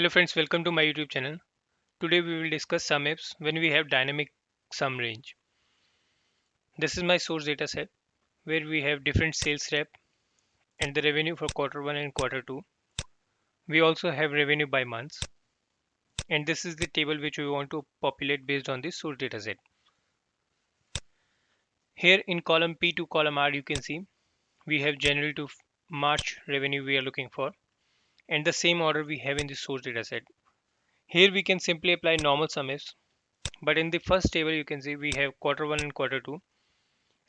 Hello friends, welcome to my YouTube channel. Today we will discuss Sumifs when we have dynamic sum range. This is my source data set where we have different sales rep and the revenue for quarter 1 and quarter 2. We also have revenue by months, and this is the table which we want to populate based on this source data set. Here in column P to column R you can see we have January to March revenue we are looking for, and the same order we have in the source data set. Here we can simply apply normal Sumifs, but in the first table you can see we have quarter 1 and quarter 2,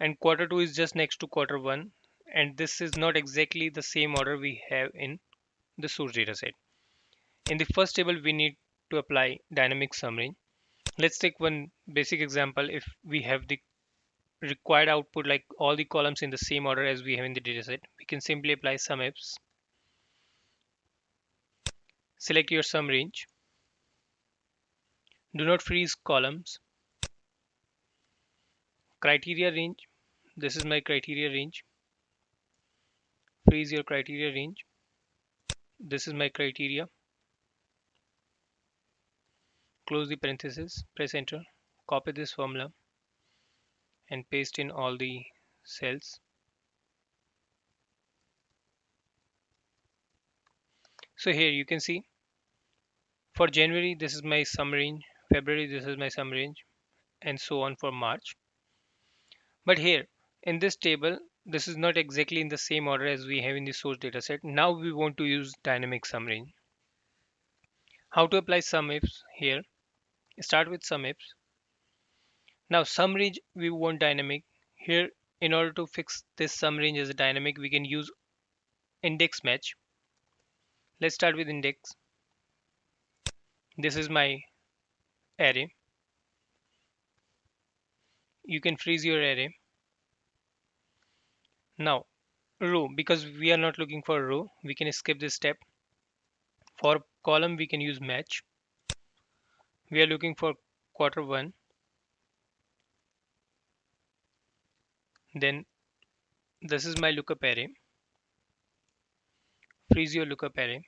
and quarter 2 is just next to quarter 1, and this is not exactly the same order we have in the source data set. In the first table we need to apply dynamic summary. Let's take one basic example. If we have the required output like all the columns in the same order as we have in the data set, we can simply apply Sumifs. Select your sum range. Do not freeze columns. Criteria range. This is my criteria range. Freeze your criteria range. This is my criteria. Close the parenthesis, press enter, copy this formula and paste in all the cells. So here you can see for January this is my sum range, February this is my sum range, and so on for March. But here in this table this is not exactly in the same order as we have in the source data set. Now we want to use dynamic sum range. How to apply Sumifs here? Start with Sumifs. Now sum range we want dynamic. Here in order to fix this sum range as a dynamic we can use index match. Let's start with index. This is my array. You can freeze your array. Now row, because we are not looking for a row, we can skip this step. For column we can use match. We are looking for quarter 1. Then this is my lookup array. Freeze your lookup array.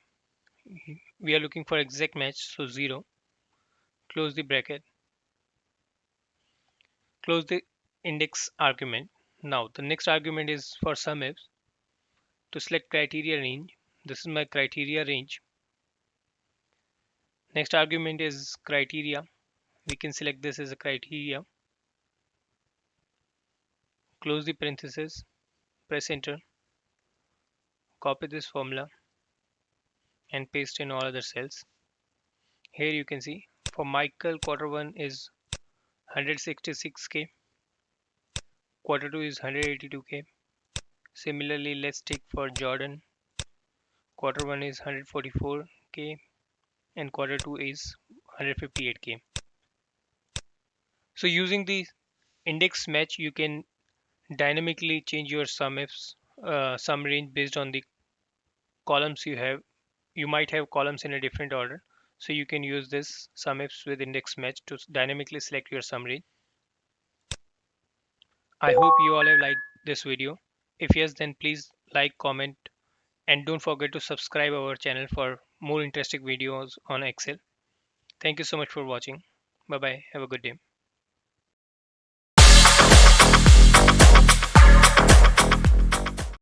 We are looking for exact match, so 0. Close the bracket. Close the index argument. Now the next argument is for Sumifs. To select criteria range, this is my criteria range. Next argument is criteria. We can select this as a criteria. Close the parenthesis, press enter, copy this formula and paste in all other cells. Here you can see for Michael quarter 1 is 166k, quarter 2 is 182k. Similarly, let's take for Jordan, quarter 1 is 144k and quarter 2 is 158k. So using the index match you can dynamically change your Sumifs sum range based on the columns you have. You might have columns in a different order, so you can use this Sumifs with index match to dynamically select your sum range. I hope you all have liked this video. If yes, then please like, comment, and don't forget to subscribe our channel for more interesting videos on Excel. Thank you so much for watching. Bye bye. Have a good day.